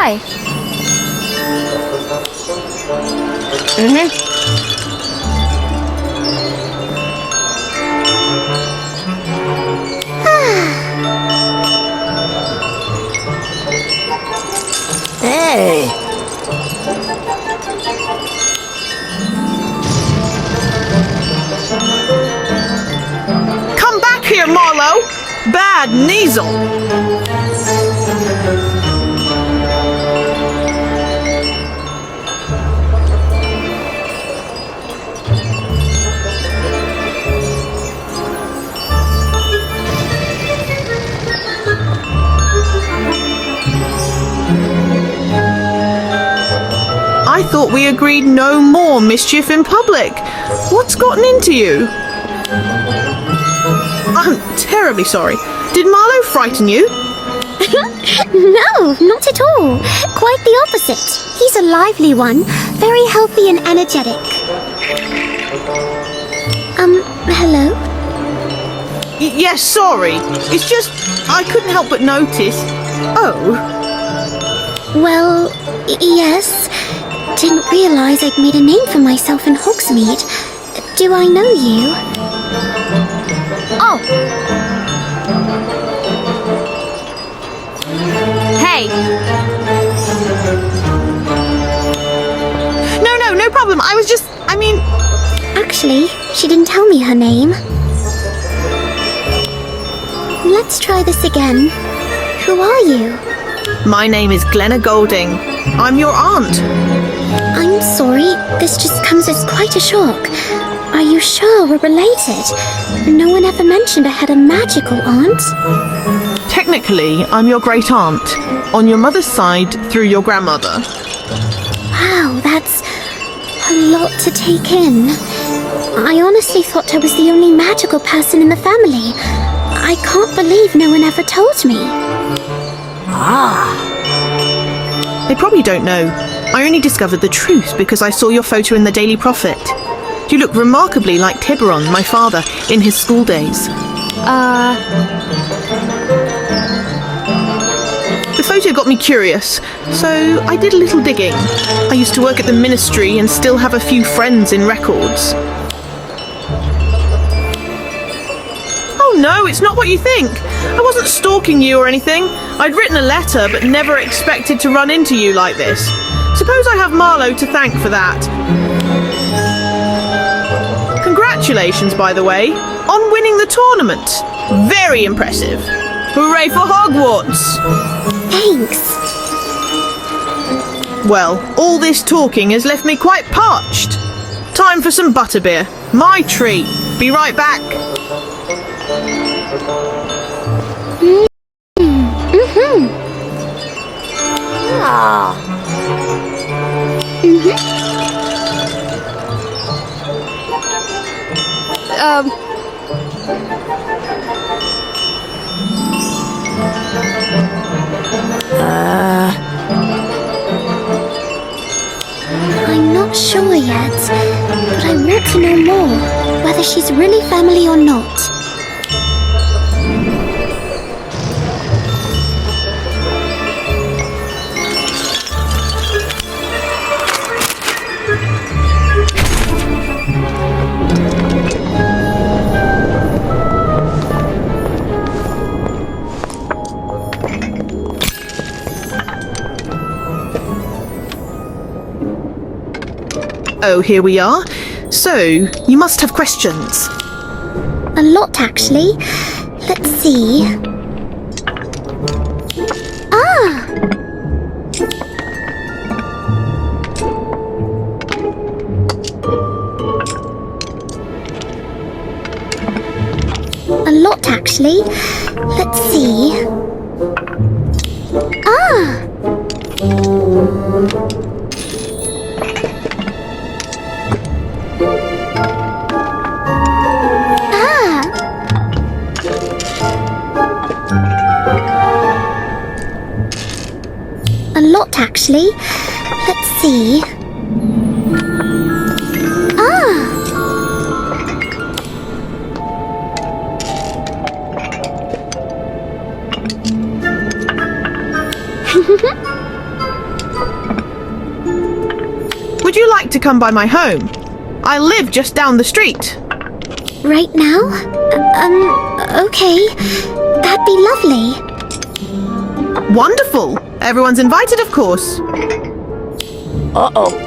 Why? Hey! Come back here, Marlow! Bad Kneazle! I thought we agreed no more mischief in public. What's gotten into you? I'm terribly sorry. Did Marlow frighten you? No, not at all. Quite the opposite. He's a lively one, very healthy and energetic. Hello? Yes, sorry. It's just, I couldn't help but notice. Oh. Well, yes. Didn't realise I'd made a name for myself in Hogsmeade. Do I know you? Oh. Hey. No problem. Actually, she didn't tell me her name. Let's try this again. Who are you? My name is Glenna Golding. I'm your aunt. I'm sorry, this just comes as quite a shock. Are you sure we're related? No one ever mentioned I had a magical aunt. Technically, I'm your great aunt. On your mother's side, through your grandmother. Wow, that's a lot to take in. I honestly thought I was the only magical person in the family. I can't believe no one ever told me. They probably don't know. I only discovered the truth because I saw your photo in the Daily Prophet. You look remarkably like Tiburon, my father, in his school days. The photo got me curious, so I did a little digging. I used to work at the ministry and still have a few friends in records. Oh no, it's not what you think. I wasn't stalking you or anything. I'd written a letter, but never expected to run into you like this. Suppose I have Marlow to thank for that. Congratulations, by the way, on winning the tournament. Very impressive. Hooray for Hogwarts! Thanks. Well, all this talking has left me quite parched. Time for some butterbeer. My treat. Be right back. I'm not sure yet, but I want to know more, whether she's really family or not. Oh, here we are. So, you must have questions. A lot, actually. Let's see. A lot, actually. Let's see. A lot, actually. Let's see. Would you like to come by my home? I live just down the street. Right now? Okay. That'd be lovely. Wonderful. Everyone's invited, of course. Uh-oh.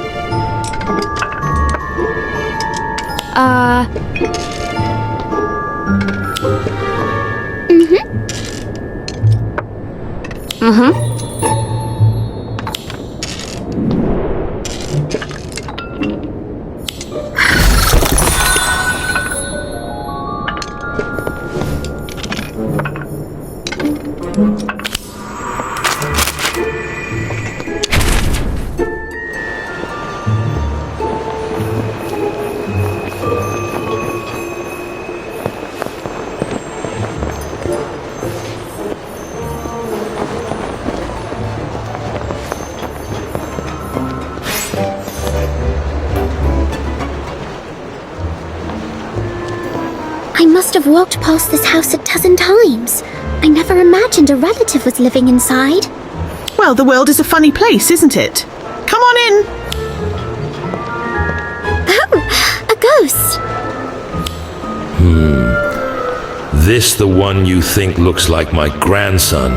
I must have walked past this house a dozen times. I never imagined a relative was living inside. Well, the world is a funny place, isn't it? Come on in. Oh, a ghost. This the one you think looks like my grandson?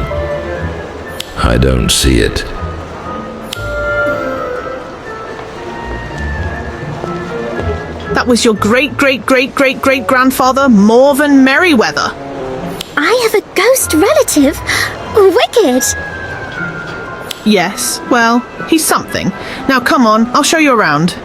I don't see it. That was your great-great-great-great-great-grandfather, Morven Merriweather. I have a ghost relative? Wicked. Yes, well, he's something. Now come on, I'll show you around.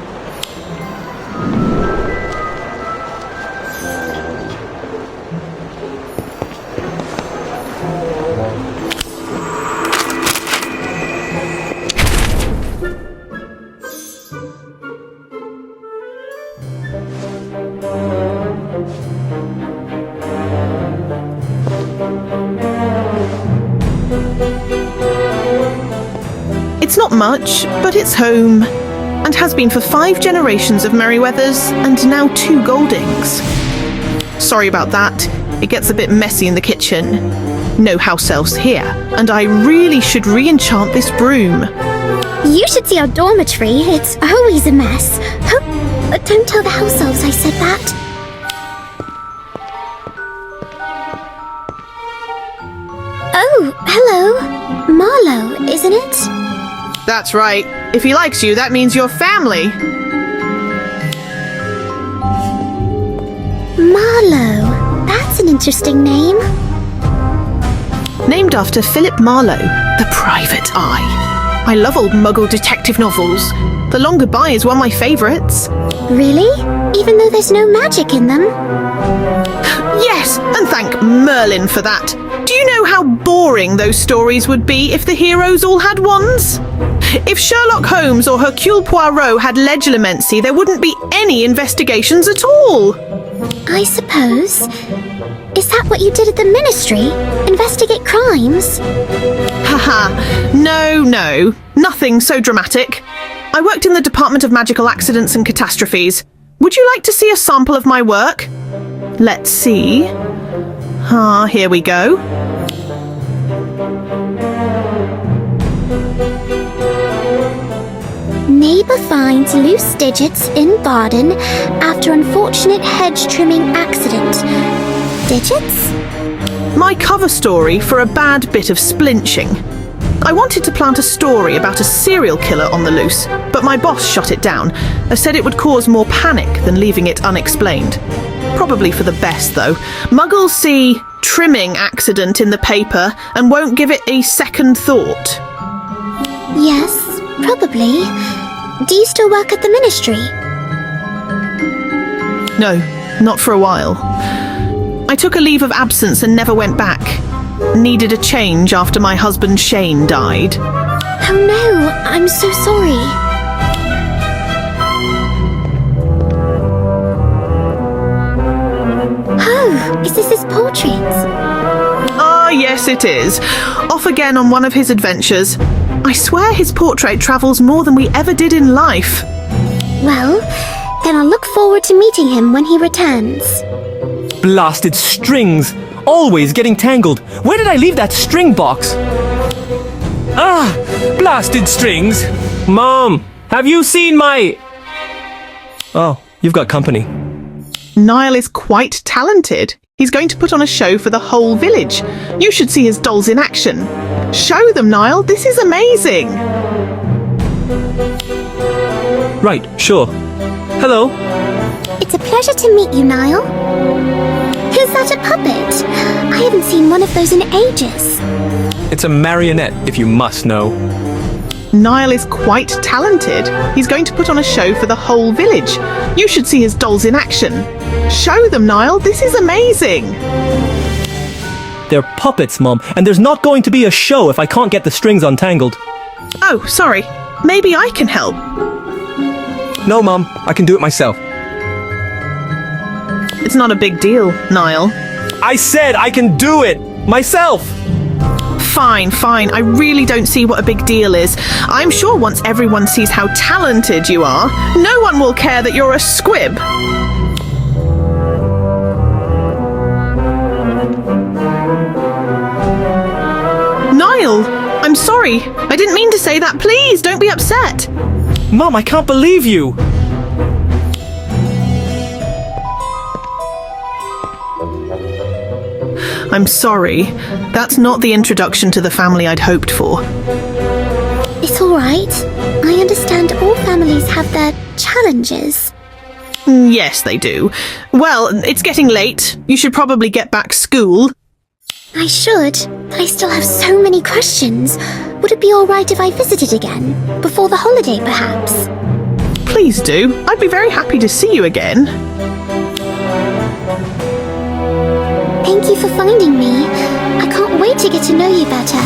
It's not much, but it's home, and has been for 5 generations of Merriweathers and now 2 Goldings. Sorry about that, it gets a bit messy in the kitchen. No house elves here, and I really should re-enchant this broom. You should see our dormitory. It's always a mess. Oh, don't tell the house elves I said that. Oh, hello. Marlow, isn't it? That's right. If he likes you, that means you're family. Marlow. That's an interesting name. Named after Philip Marlow, the Private Eye. I love old Muggle detective novels. The Long Goodbye is one of my favourites. Really? Even though there's no magic in them? Yes, and thank Merlin for that. Do you know how boring those stories would be if the heroes all had wands? If Sherlock Holmes or Hercule Poirot had legilimency, there wouldn't be any investigations at all. I suppose. Is that what you did at the Ministry? Investigate crimes? Haha, no, nothing so dramatic. I worked in the Department of Magical Accidents and Catastrophes. Would you like to see a sample of my work? Let's see. Here we go. Neighbour finds loose digits in garden after unfortunate hedge trimming accident. Digits? My cover story for a bad bit of splinching. I wanted to plant a story about a serial killer on the loose, but my boss shot it down, as said it would cause more panic than leaving it unexplained. Probably for the best, though. Muggles see trimming accident in the paper and won't give it a second thought. Yes, probably. Do you still work at the Ministry? No, not for a while. I took a leave of absence and never went back. Needed a change after my husband Shane died. Oh no, I'm so sorry. Oh, is this his portrait? Ah, yes it is. Off again on one of his adventures. I swear his portrait travels more than we ever did in life. Well, then I'll look forward to meeting him when he returns. Blasted strings! Always getting tangled. Where did I leave that string box? Blasted strings! Mom, have you seen my... Oh, you've got company. Niall is quite talented. He's going to put on a show for the whole village. You should see his dolls in action. Show them, Niall. This is amazing. Right, sure. Hello. It's a pleasure to meet you, Niall. Is that a puppet? I haven't seen one of those in ages. It's a marionette, if you must know. Niall is quite talented. He's going to put on a show for the whole village. You should see his dolls in action. Show them, Niall. This is amazing. They're puppets, Mom, and there's not going to be a show if I can't get the strings untangled. Oh, sorry. Maybe I can help. No, Mom, I can do it myself. It's not a big deal, Niall. I said I can do it myself! Fine, fine. I really don't see what a big deal is. I'm sure once everyone sees how talented you are, no one will care that you're a squib. Niall, I'm sorry. I didn't mean to say that. Please, don't be upset. Mom, I can't believe you! I'm sorry. That's not the introduction to the family I'd hoped for. It's all right. I understand all families have their challenges. Yes, they do. Well, it's getting late. You should probably get back school. I should, but I still have so many questions. Would it be all right if I visited again? Before the holiday, perhaps? Please do. I'd be very happy to see you again. Thank you for finding me. I can't wait to get to know you better.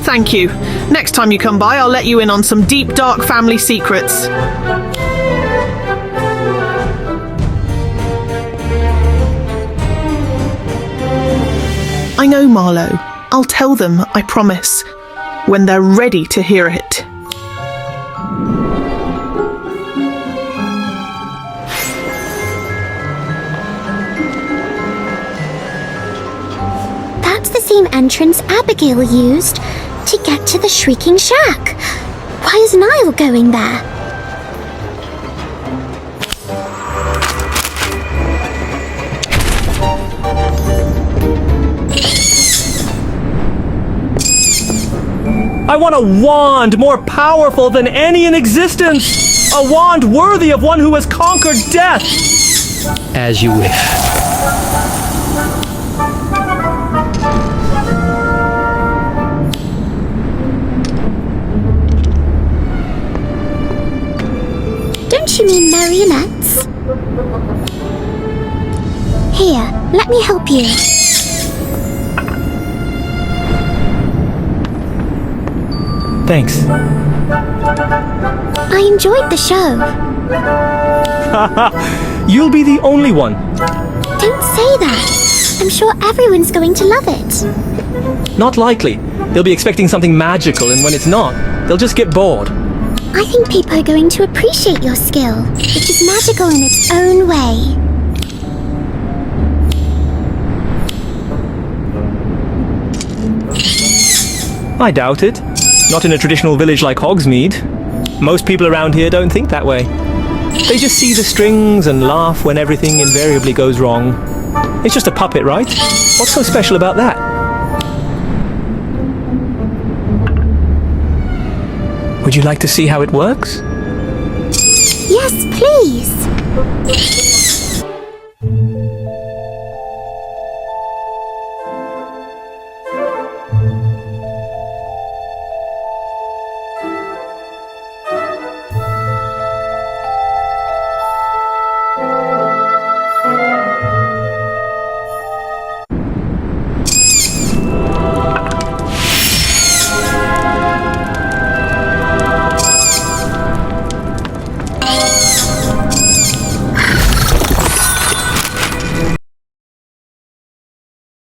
Thank you. Next time you come by, I'll let you in on some deep, dark family secrets. I know, Marlow. I'll tell them, I promise, when they're ready to hear it. That's the same entrance Abigail used to get to the Shrieking Shack. Why is Niall going there? I want a wand more powerful than any in existence! A wand worthy of one who has conquered death! As you wish. Don't you mean marionettes? Here, let me help you. Thanks. I enjoyed the show. You'll be the only one. Don't say that. I'm sure everyone's going to love it. Not likely. They'll be expecting something magical, and when it's not, they'll just get bored. I think people are going to appreciate your skill, which is magical in its own way. I doubt it. Not in a traditional village like Hogsmeade. Most people around here don't think that way. They just see the strings and laugh when everything invariably goes wrong. It's just a puppet, right? What's so special about that? Would you like to see how it works? Yes, please.